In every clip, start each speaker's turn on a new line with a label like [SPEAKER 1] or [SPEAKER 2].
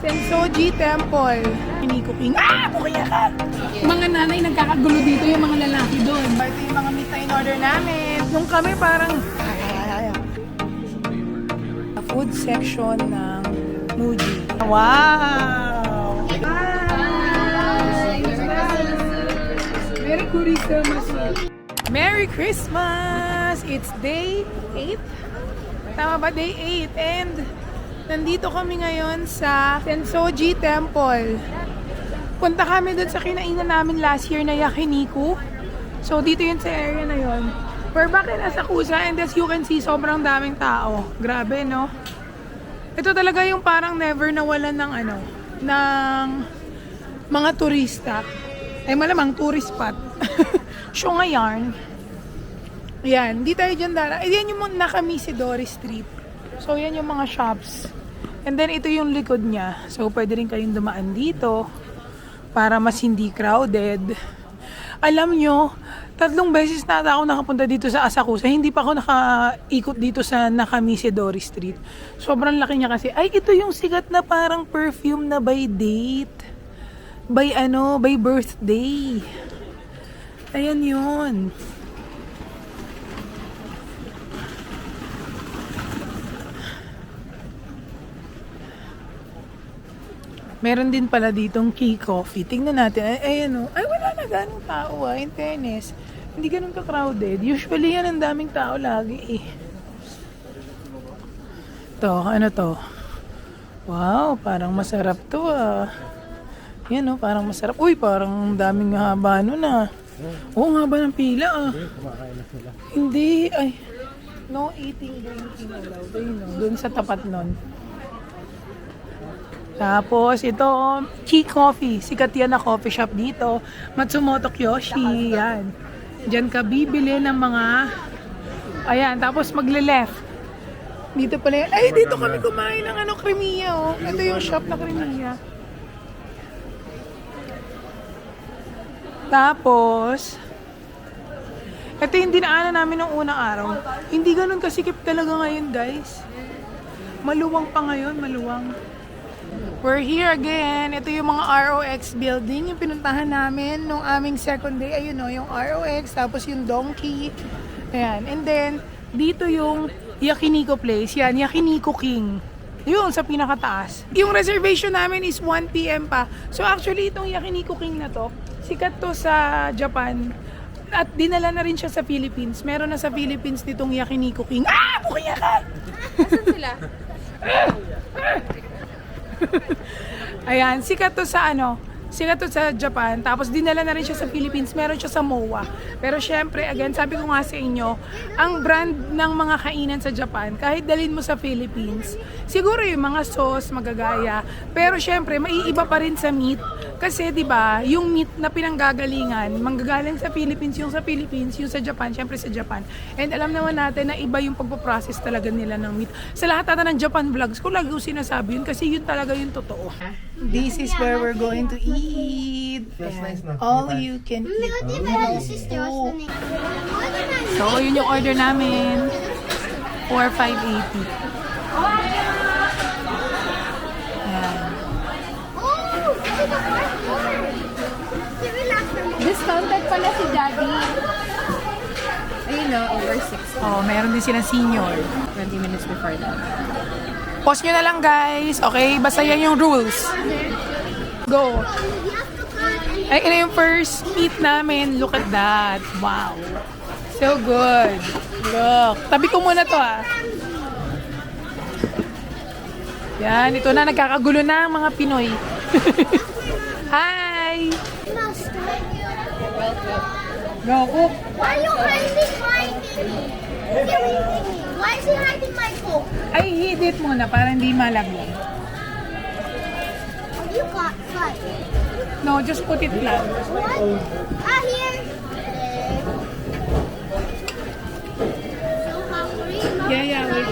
[SPEAKER 1] Sensoji Temple. Hiniko King. Bukaya ka! Mga nanay nagkakagulo dito, yung mga lalaki doon. Ito yung mga meat na in-order namin. Nung kami parang... food section ng Muji. Wow! Hi! Merry Christmas! Merry Christmas! It's day 8. Tama ba? Day 8. And nandito kami ngayon sa Sensoji Temple. Punta kami dun sa kinainan namin last year na Yakiniku. So dito yun sa area na yun. We're back in Asakusa and as you can see, sobrang daming tao. Grabe, no? Ito talaga yung parang never nawalan ng ng mga turista. Malamang tourist spot. So ngayon, yan, di tayo dyan dala. Yan yung Nakamisidori Street. So yan yung mga shops. And then ito yung likod niya. So pwede rin kayong dumaan dito para mas hindi crowded. Alam nyo, 3 beses na ako nakapunta dito sa Asakusa. Hindi pa ako nakaikot dito sa Nakamisidori Street. Sobrang laki niya kasi. Ay, ito yung sikat na parang perfume na by date. By birthday. Ayan yun. Meron din pala ditong Key Coffee. Tingnan natin. Ayan o. Ay, wala na ganong tao in fairness. Hindi ganun ka-crowded. Usually yan ang daming tao lagi eh. To, ano to? Wow, parang masarap to Yan o, parang masarap. Uy, parang daming haba nun Oo, nga ba ng pila Hindi, ay. No eating, drinking allowed. Ayun o, dun sa tapat nun. Tapos, ito, Key Coffee. Sikat yan na coffee shop dito. Matsumoto Kyoshi. Yan. Diyan ka bibili ng mga... Ayan, tapos magle-left. Dito pala yan. Ay, dito kami kumain ng kremiya, oh. Ito yung shop na kremiya. Tapos, ito yung dinaanan namin ng unang araw. Hindi ganun kasikip talaga ngayon, guys. Maluwang pa ngayon, maluwang. We're here again. Ito yung mga ROX building. Yung pinuntahan namin nung aming second day. Ayun o, yung ROX. Tapos yung Donkey. Ayan. And then, dito yung Yakiniku place. Yan, Yakiniku King. Yun, sa pinakataas. Yung reservation namin is 1 PM pa. So actually, itong Yakiniku King na to, sikat to sa Japan. At dinala na rin siya sa Philippines. Meron na sa Philippines nitong Yakiniku King. Bukaya ka!
[SPEAKER 2] Asan sila?
[SPEAKER 1] Ayan, sikat to sa Japan, tapos dinala na rin siya sa Philippines, meron siya sa MOA. Pero syempre, again, sabi ko nga sa inyo, ang brand ng mga kainan sa Japan, kahit dalhin mo sa Philippines, siguro yung mga sauce, magagaya. Pero syempre, maiiba pa rin sa meat. Kasi 'di ba, yung meat na pinanggagalingan, manggagaling sa Philippines, yung sa Japan, syempre sa Japan. And alam naman natin na iba yung pagpo-process talaga nila ng meat. Sa lahat ata ng Japan vlogs ko, lagi ko sinasabi yun kasi yun talaga yung totoo. This is where we're going to eat. All you can eat. So, yun yung order namin. 4,580.
[SPEAKER 2] Discounted pala si Daddy. Ayun na, over 6.
[SPEAKER 1] Oh, meron din silang senior.
[SPEAKER 2] 20 minutes before that.
[SPEAKER 1] Pause nyo na lang, guys. Okay? Basta yan yung rules. Go. Ay, ito yung first meat namin. Look at that. Wow. So good. Look. Tabi ko muna to, Yan. Ito na. Nagkakagulo na ang mga Pinoy. Hi! Go, cook.
[SPEAKER 3] Why are you hiding my Why is he hiding my cook?
[SPEAKER 1] Ay, hid it muna para hindi malaglag.
[SPEAKER 3] You got cut.
[SPEAKER 1] No, just put it flat.
[SPEAKER 3] What? Here. So hungry.
[SPEAKER 1] Yeah, wait.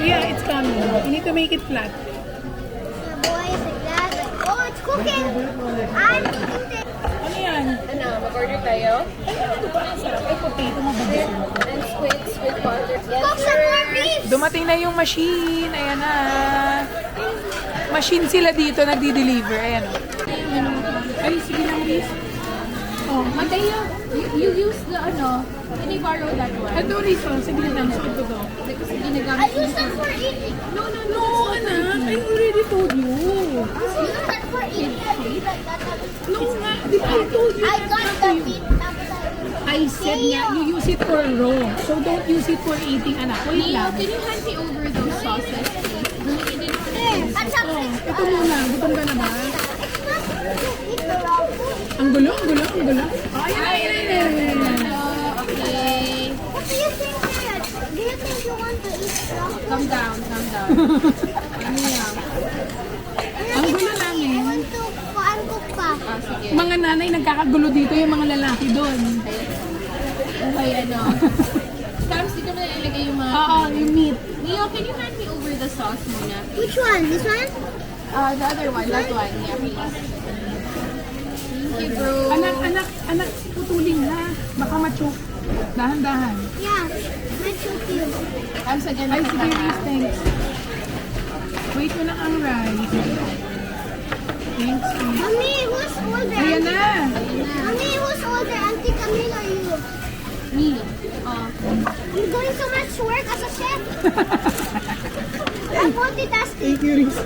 [SPEAKER 1] Yeah, it's coming. You need to make it flat.
[SPEAKER 3] The boys like that. Like, oh, it's cooking. I'm cooking.
[SPEAKER 1] Ano yan?
[SPEAKER 2] Ano, mag-order tayo?
[SPEAKER 1] Ay, ano ba? Ang sarap. Ay, potato mabubusin.
[SPEAKER 2] And squid water. Yes,
[SPEAKER 3] Cook some more beef.
[SPEAKER 1] Dumating na yung machine. Ayan na. machine sila dito, nagdi-deliver. Ayan o. Ay, sige lang, Riz. Oh,
[SPEAKER 2] Mateo, you use the ano, can you borrow that one?
[SPEAKER 1] ito, Riz. Oh, sige lang, suot ko to.
[SPEAKER 2] Kasi
[SPEAKER 3] I
[SPEAKER 2] ginagamit
[SPEAKER 3] use them for eating.
[SPEAKER 1] No, anak. I already told you.
[SPEAKER 3] You use that for eating. Like that.
[SPEAKER 1] No nga, di ba I told you?
[SPEAKER 3] I got the meat.
[SPEAKER 1] I said nga, you use it for raw. So don't use it for eating, anak. Wait
[SPEAKER 2] Leo,
[SPEAKER 1] lang.
[SPEAKER 2] can you hand me over those sauces, please? Bumili din ako.
[SPEAKER 3] That's a
[SPEAKER 1] Oh, ito muna. Gutom ka na ba?
[SPEAKER 3] eat the raw food.
[SPEAKER 1] Ang gulo. Ayun.
[SPEAKER 2] Okay.
[SPEAKER 3] What do you think, Dad? Do you think you want to eat raw food?
[SPEAKER 2] Calm down. Ano yan?
[SPEAKER 1] Ang gulo
[SPEAKER 3] I
[SPEAKER 1] namin.
[SPEAKER 3] want to cook pa.
[SPEAKER 2] Ah, sige.
[SPEAKER 1] Mga nanay nagkakagulo dito, yung mga lalaki doon.
[SPEAKER 2] Okay, ano. Tapos dito mo na ilagay yung mga...
[SPEAKER 1] Oo, yung meat.
[SPEAKER 2] Leo, can you hand me over the sauce muna?
[SPEAKER 3] Which one? This one?
[SPEAKER 2] The other one, that one. Yeah, please. Thank you, bro.
[SPEAKER 1] Anak, putulin na. Baka machok. Dahan-dahan.
[SPEAKER 3] Yeah. My cookie.
[SPEAKER 2] Tapos again,
[SPEAKER 1] Ay, sige, Riz, thanks. Wait mo lang ang rice. Thanks, Riz.
[SPEAKER 3] Mommy, who's older?
[SPEAKER 1] Ayan na.
[SPEAKER 3] Mommy, who's older? Auntie Camille or you?
[SPEAKER 2] Me.
[SPEAKER 3] I'm doing so much work as a chef. I'm multitasking.
[SPEAKER 1] Thank you, Riz.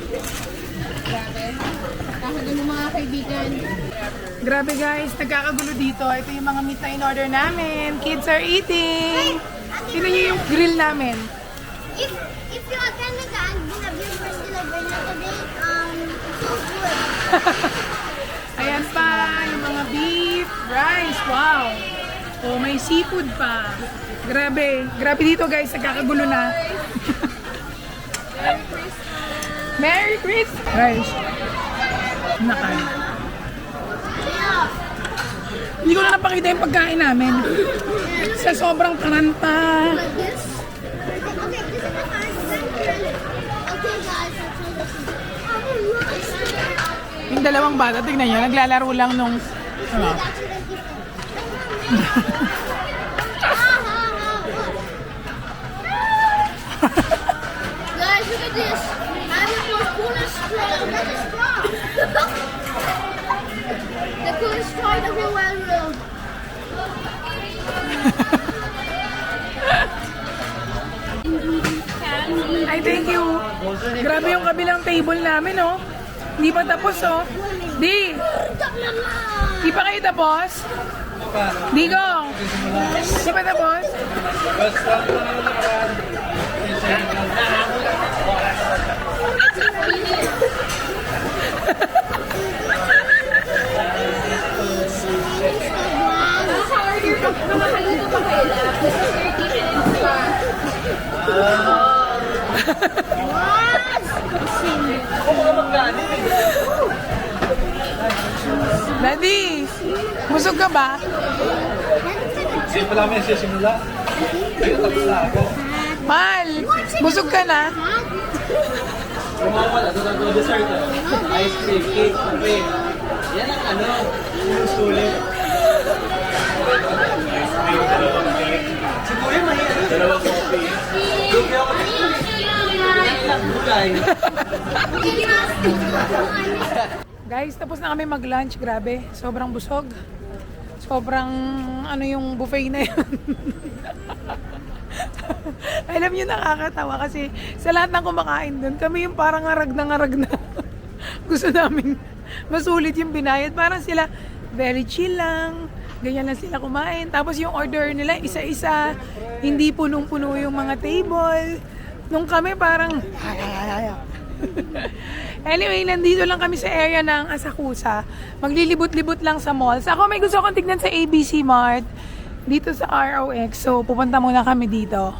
[SPEAKER 2] Grabe. Kakagulo mga kaibigan.
[SPEAKER 1] Grabe guys, nagkakagulo dito. Ito yung mga meat na in-order namin. Kids are eating. Tignan niyo yung grill namin.
[SPEAKER 3] If you attend the viewers celebration today, so good.
[SPEAKER 1] Ayan pa, yung mga beef, rice, wow. Oh, may seafood pa. Grabe dito guys, nagkakagulo na. Merry Christmas! Rice. Nakan. Hindi ko na napakita yung pagkain namin. Sa sobrang karanta.
[SPEAKER 3] Like this. Okay, this is the first time. Okay, guys, I'll try this.
[SPEAKER 1] Yung dalawang bata, tignan nyo, naglalaro lang nung... Ano?
[SPEAKER 3] Guys, look at this. I'm the most coolest straw. That's a straw. The coolest straw in the whole wide world.
[SPEAKER 1] Ay, thank you. Grabe yung kabilang table namin, oh. Hindi pa tapos, oh. Di! Di pa kayo tapos? Digo! Di pa tapos?
[SPEAKER 2] Makaluto pa kayo lang. 30 minutes pa.
[SPEAKER 1] Daddy! Busog ka ba?
[SPEAKER 4] Hindi pa namin siya simula. Ayun, tapos na agad.
[SPEAKER 1] Mal! Busog ka na?
[SPEAKER 4] Kumawala, doon ang dessert. Ice cream, cake, kape. Yan ang ano, yung sulit. Si Kuya may dalawang coffee. Lugi ako dito. Ilang gulay.
[SPEAKER 1] Guys, tapos na kami mag-lunch. Grabe, sobrang busog. Sobrang ano yung buffet na yun. Alam niyo, nakakatawa kasi sa lahat ng kumakain doon, kami yung parang ngarag na. Gusto namin masulit yung binayad. Parang sila very chill lang. Ganyan lang sila kumain. Tapos yung order nila, isa-isa. Hindi punong-puno yung mga table. Nung kami parang... Anyway, nandito lang kami sa area ng Asakusa. Maglilibot-libot lang sa malls. Ako may gusto akong tignan sa ABC Mart. Dito sa ROX. So, pupunta muna kami dito.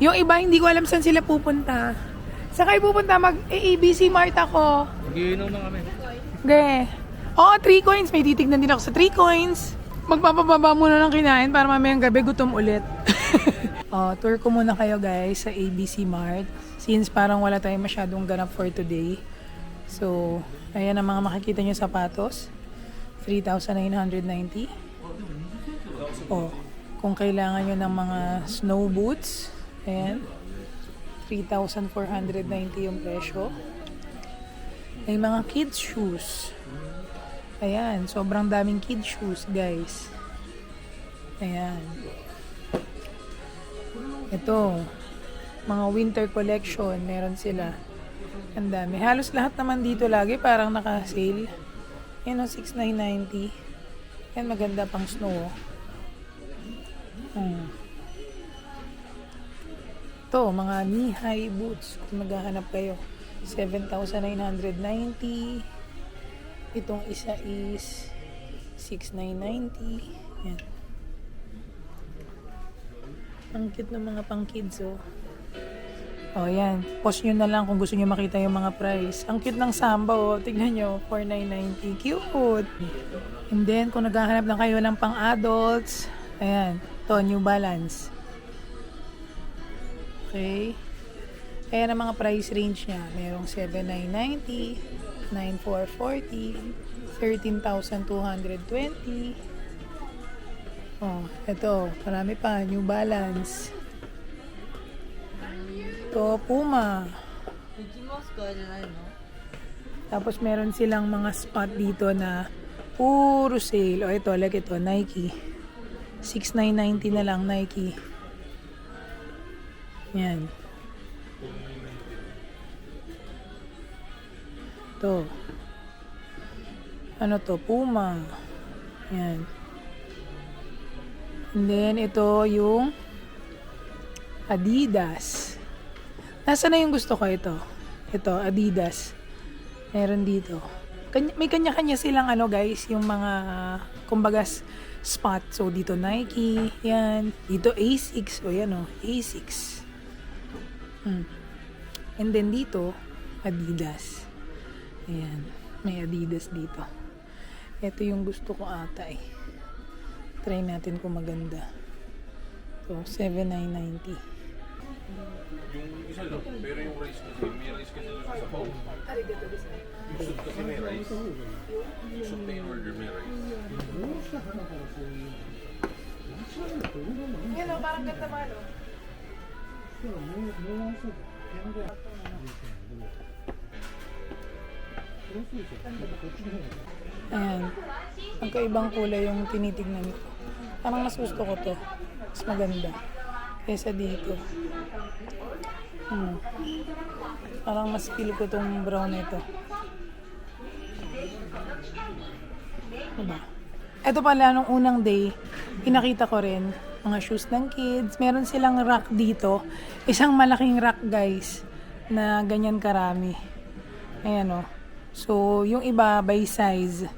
[SPEAKER 1] Yung iba, hindi ko alam saan sila pupunta. Saan kayo pupunta? Mag-ABC Mart ako.
[SPEAKER 4] Mag-iinom na kami.
[SPEAKER 1] Okay. Oo, 3 coins. May titignan din ako sa 3 coins. Magpapababa muna ng kinain para mamayang gabi gutom ulit. Tour ko muna kayo guys sa ABC Mart. Since parang wala tayong masyadong ganap for today. So, ayan ang mga makikita nyo sapatos. 3,990. Kung kailangan nyo ng mga snow boots, ayan. 3,490 yung presyo. May mga kids shoes. Ayan, sobrang daming kids shoes, guys. Ayan. Ito, mga winter collection, meron sila. Ang dami. Halos lahat naman dito lagi parang naka-sale. Yan o, 6,990. Yan, maganda pang snow. Ito, mga knee-high boots. Kung maghahanap kayo. 7,990. Itong isa is 6,990. Yan. Ang cute ng mga pang kids, oh. Oh, yan. Post nyo na lang kung gusto nyo makita yung mga price. Ang cute ng Samba, oh. Tignan nyo, 4,990. Cute! And then, kung naghahanap lang kayo ng pang adults, ayan. Ito, New Balance. Okay. Kaya ang mga price range niya, merong 7,990, 9,440, 13,220. Oh, ito, marami pa, New Balance. Ito, Puma. Tapos meron silang mga spot dito na puro sale. O ito, like ito, Nike. 6,990 na lang, Nike. Yan. Ito. Ano to? Puma. Yan. And then, ito yung Adidas. Nasaan na yung gusto ko ito? Ito, Adidas. Meron dito. May kanya-kanya silang ano guys, yung mga, kumbaga, spot. So, dito Nike. Yan. Dito Asics. O yan o, Asics. And then dito, Adidas. Ayan. May Adidas dito. Ito yung gusto ko ata eh. Try natin kung maganda. So, 7,990.
[SPEAKER 5] Yung isa lang, pero yung rice kasi, may rice kasi doon sa bowl. Yung soup kasi may rice. Yung soup na yung order may rice.
[SPEAKER 1] Yan o, parang ganda man o. Ayan. Magkaibang kulay yung tinitignan ko. Parang mas gusto ko to. Mas maganda. Kesa dito. Parang mas feel ko tong brown na ito. Diba? Ito pala, nung unang day, pinakita ko rin mga shoes ng kids. Meron silang rack dito. Isang malaking rack, guys, na ganyan karami. Ayan o. So, yung iba by size,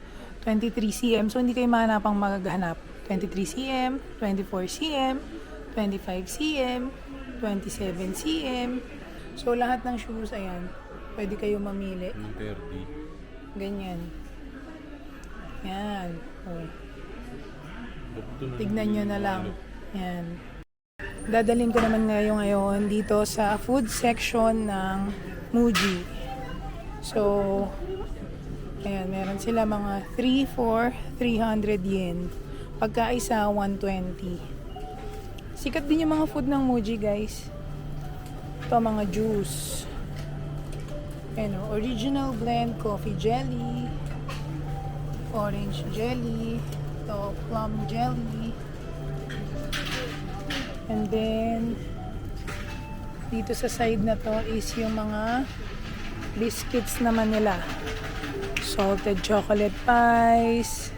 [SPEAKER 1] 23 cm. So, hindi kayo mahanapang maghanap. 23 cm, 24 cm, 25 cm, 27 cm. So, lahat ng shoes, ayan, pwede kayo mamili.
[SPEAKER 5] 30.
[SPEAKER 1] Ganyan. Yan. Oh. Tignan nyo na lang. Yan. Dadalhin ko naman ngayon dito sa food section ng Muji. So, ayan, meron sila mga 3 for 300 yen. Pagkaisa, 120. Sikat din yung mga food ng Muji, guys. Ito, mga juice. Ayan o, original blend coffee jelly, orange jelly, ito, plum jelly. And then, dito sa side na to is yung mga biscuits naman nila. Salted chocolate pies,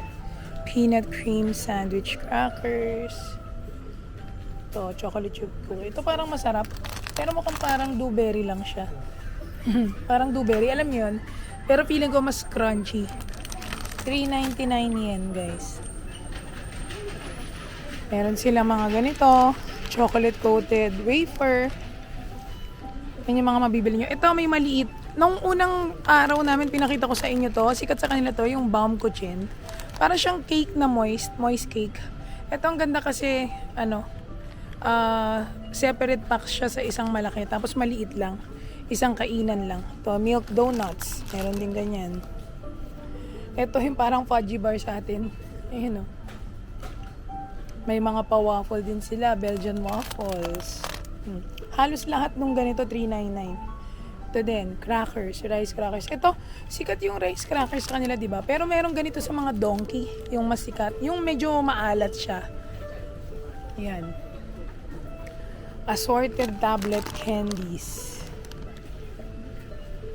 [SPEAKER 1] peanut cream sandwich crackers. Ito, chocolate chip cookie. Ito parang masarap. Pero mukhang parang blueberry lang siya. Parang blueberry, alam yun. Pero feeling ko mas crunchy. 399 yen, guys. Meron sila mga ganito. Chocolate coated wafer. Yan yung mga mabibili nyo. Ito may maliit. Nung unang araw namin pinakita ko sa inyo to, sikat sa kanila to, yung Baumkuchen. Para siyang cake na moist cake. Ito ang ganda kasi, separate pack siya sa isang malaki. Tapos maliit lang. Isang kainan lang. To milk donuts. Meron din ganyan. Ito yung parang fudgy bar sa atin. Ayun o. May mga pa-waffle din sila. Belgian waffles. Halos lahat nung ganito, 399. Ito din, crackers, rice crackers. Ito, sikat yung rice crackers sa kanila, di ba? Pero meron ganito sa mga donkey, yung mas sikat. Yung medyo maalat siya. Yan. Assorted tablet candies.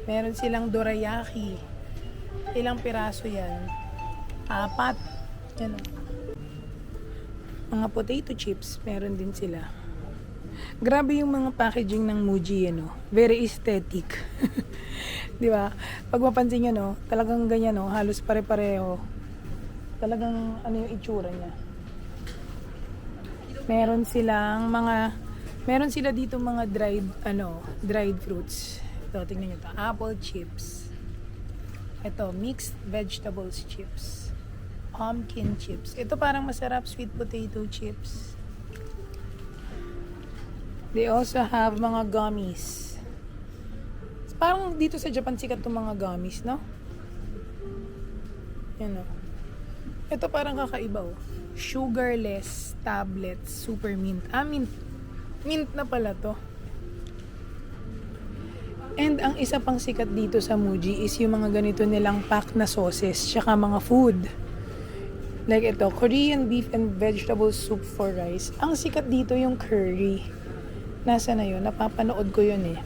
[SPEAKER 1] Meron silang dorayaki. Ilang piraso yan? 4. Yan o. Mga potato chips, meron din sila. Grabe yung mga packaging ng Muji, very aesthetic. Di ba? Pag mapansin nyo, talagang ganyan, halos pare-pareho. Talagang ano yung itsura niya. Meron sila dito mga dried fruits. Ito, tingnan nyo ito. Apple chips. Ito, mixed vegetables chips. Pumpkin chips. Ito parang masarap, sweet potato chips. They also have mga gummies. Parang dito sa Japan sikat itong mga gummies, no? Yan o. Ito parang kakaiba o. Sugarless tablets, super mint. Mint. Mint na pala to. And ang isa pang sikat dito sa Muji is yung mga ganito nilang pack na sauces, tsaka mga food. Like ito, Korean beef and vegetable soup for rice. Ang sikat dito yung curry. Nasa na yun? Napapanood ko yun eh.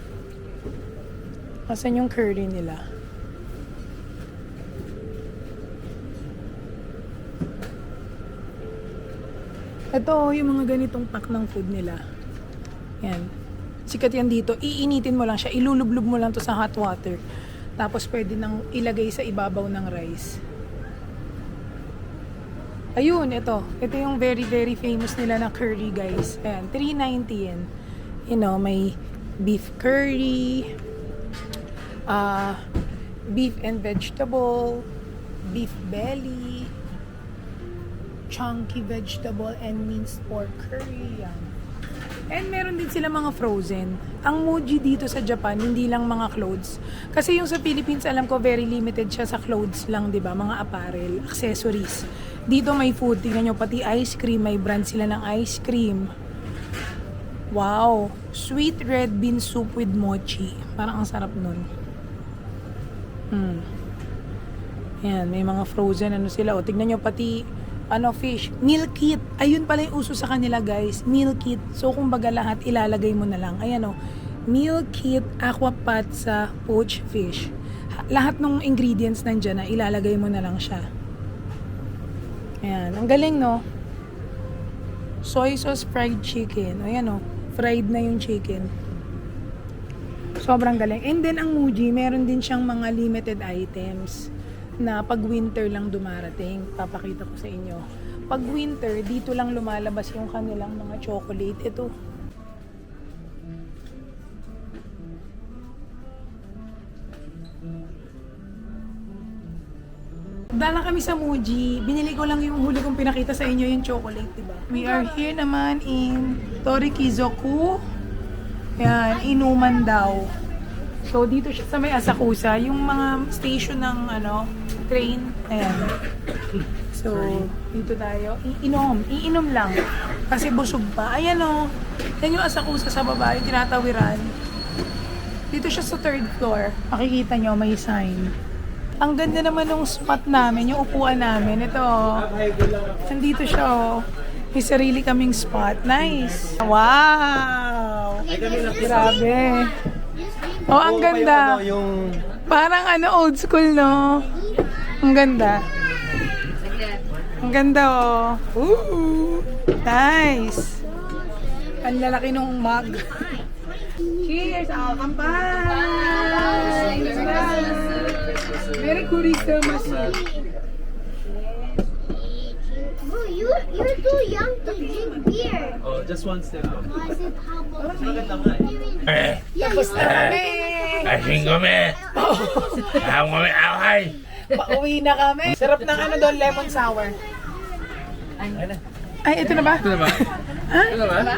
[SPEAKER 1] Nasaan yung curry nila? Ito, yung mga ganitong pack ng food nila. Yan. Sikat yan dito. Iinitin mo lang siya. Ilulublog mo lang to sa hot water. Tapos pwede nang ilagay sa ibabaw ng rice. Ayun, ito. Ito yung very, very famous nila na curry, guys. Ayan, $3.90 yan. May beef curry, beef and vegetable, beef belly, chunky vegetable, and minced pork curry. Yan. And meron din sila mga frozen. Ang Muji dito sa Japan, hindi lang mga clothes. Kasi yung sa Philippines, alam ko, very limited siya sa clothes lang, di ba? Mga apparel, accessories. Dito may food. Tingnan nyo, pati ice cream. May brand sila ng ice cream. Wow! Sweet red bean soup with mochi. Parang ang sarap nun. Yan, may mga frozen sila. O, tignan nyo pati fish. Meal kit. Ayun pala yung uso sa kanila, guys. Meal kit. So, kumbaga lahat ilalagay mo na lang. Ayan meal kit, aqua pot sa poached fish. Lahat ng ingredients nandyan na ilalagay mo na lang siya. Ayan. Ang galing, no? Soy sauce fried chicken. Ayan, fried na yung chicken. Sobrang galing. And then, ang Muji, meron din siyang mga limited items na pag winter lang dumarating. Papakita ko sa inyo. Pag winter, dito lang lumalabas yung kanilang mga chocolate. Ito. Dala kami sa Muji. Binili ko lang yung huli kong pinakita sa inyo yung chocolate, diba? We are here naman in Torikizoku. Yan, inuman daw. So, dito siya sa may Asakusa. Yung mga station ng, train. Ayan. So, dito tayo. Iinom lang. Kasi busog pa. Ayan yan yung Asakusa sa baba, yung tinatawiran. Dito siya sa 3rd floor. Makikita nyo, may sign. Ang ganda naman ng spot namin, yung upuan namin. Ito, nandito siya, May sarili kaming spot. Nice! Wow! Grabe. Oh, ang ganda. Parang old school, no? Ang ganda. Ang ganda, Ooh! Nice! Ang lalaki nung mug. Cheers! Kampay! Merry Christmas!
[SPEAKER 3] Bro, you're too young to drink beer.
[SPEAKER 4] Oh, just one step.
[SPEAKER 3] I said, how about
[SPEAKER 4] Maganda nga eh.
[SPEAKER 1] Tapos na kami!
[SPEAKER 6] Asing kami! Ako kami away!
[SPEAKER 1] Pauwi na kami. Sarap ng doon, lemon sour. Ay, ito na ba?
[SPEAKER 5] Ito na ba?
[SPEAKER 1] Ha?
[SPEAKER 5] Ito na ba?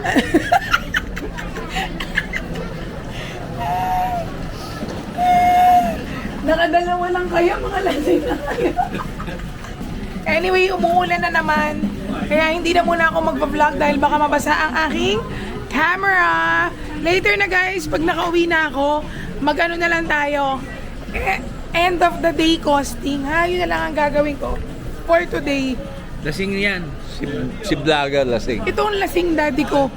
[SPEAKER 1] Nakadalawa lang kayo, mga lasing na kayo. Anyway, umuulan na naman. Kaya hindi na muna ako magpa-vlog dahil baka mabasa ang aking camera. Later na guys, pag nakauwi na ako, Mag-ano na lang tayo. End of the day costing, ha? Yun na lang ang gagawin ko for today.
[SPEAKER 4] Lasing yan. Si vlogger lasing.
[SPEAKER 1] Ito ang lasing daddy ko.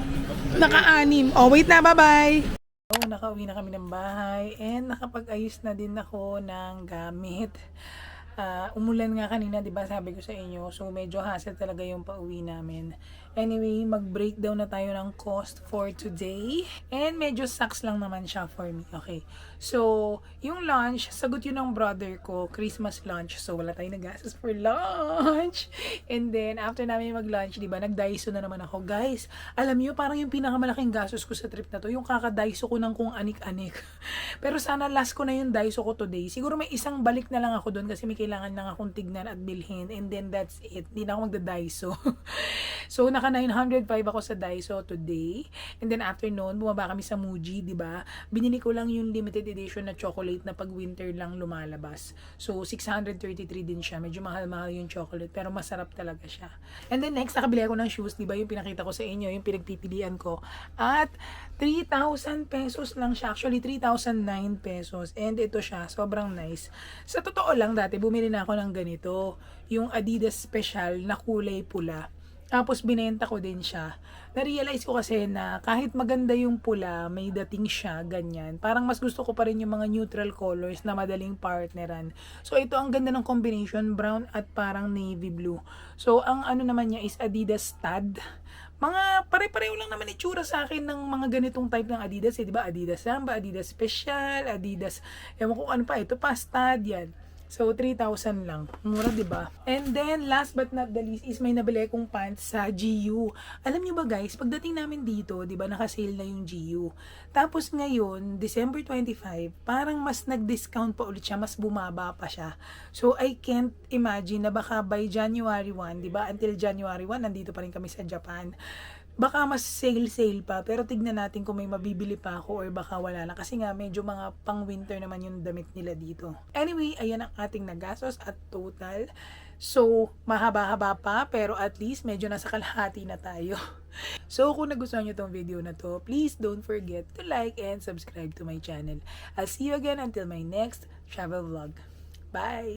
[SPEAKER 1] Naka-anim. Oh, wait na. Bye-bye. Oh, nakauwi na kami ng bahay and nakapag-ayos na din ako ng gamit. Umulan nga kanina, 'di ba? Sabi ko sa inyo. So medyo hassle talaga yung pauwi namin. Anyway, mag-breakdown na tayo ng cost for today. And medyo sucks lang naman siya for me. Okay. So, yung lunch, sagot yun ng brother ko, Christmas lunch. So, wala tayong nagastos for lunch. And then, after namin mag-lunch, diba, nag-daiso na naman ako. Guys, alam niyo parang yung pinakamalaking gastos ko sa trip na to, yung kakadaiso ko ng kung anik-anik. Pero sana last ko na yung daiso ko today. Siguro may isang balik na lang ako doon kasi may kailangan lang akong tignan at bilhin. And then, that's it. Hindi na ako magda-daiso. So, naka 905 ako sa Daiso today. And then after noon, bumaba kami sa Muji, 'di ba? Binili ko lang yung limited edition na chocolate na pag winter lang lumalabas. So 633 din siya. Medyo mahal-mahal yung chocolate pero masarap talaga siya. And then next, nakabili ako ng shoes, 'di ba? Yung pinakita ko sa inyo, yung pinagpipilian ko. At 3,000 pesos lang siya. Actually 3,009 pesos. And ito siya, sobrang nice. Sa totoo lang dati bumili na ako ng ganito, yung Adidas Special na kulay pula. Tapos binenta ko din siya. Na-realize ko kasi na kahit maganda yung pula, may dating siya, ganyan. Parang mas gusto ko pa rin yung mga neutral colors na madaling partneran. So ito ang ganda ng combination, brown at parang navy blue. So ang ano naman niya is Adidas Stud. Mga pare-pareho lang naman itsura sa akin ng mga ganitong type ng Adidas, eh, 'di ba? Adidas Samba, Adidas Special, Adidas, ewan ko ano pa, ito pa Stud yan. So, 3,000 lang. Mura, diba? And then, last but not the least is may nabili akong pants sa GU. Alam nyo ba guys, pagdating namin dito, diba, naka-sale na yung GU. Tapos ngayon, December 25, parang mas nag-discount pa ulit siya, mas bumaba pa siya. So, I can't imagine na baka by January 1, diba, until January 1, nandito pa rin kami sa Japan. Baka mas sale pa, pero tignan natin kung may mabibili pa ako or baka wala na. Kasi nga, medyo mga pang-winter naman yung damit nila dito. Anyway, ayan ang ating nagastos at total. So, mahaba-haba pa, pero at least medyo nasa kalahati na tayo. So, kung nagustuhan nyo tong video na to, please don't forget to like and subscribe to my channel. I'll see you again until my next travel vlog. Bye!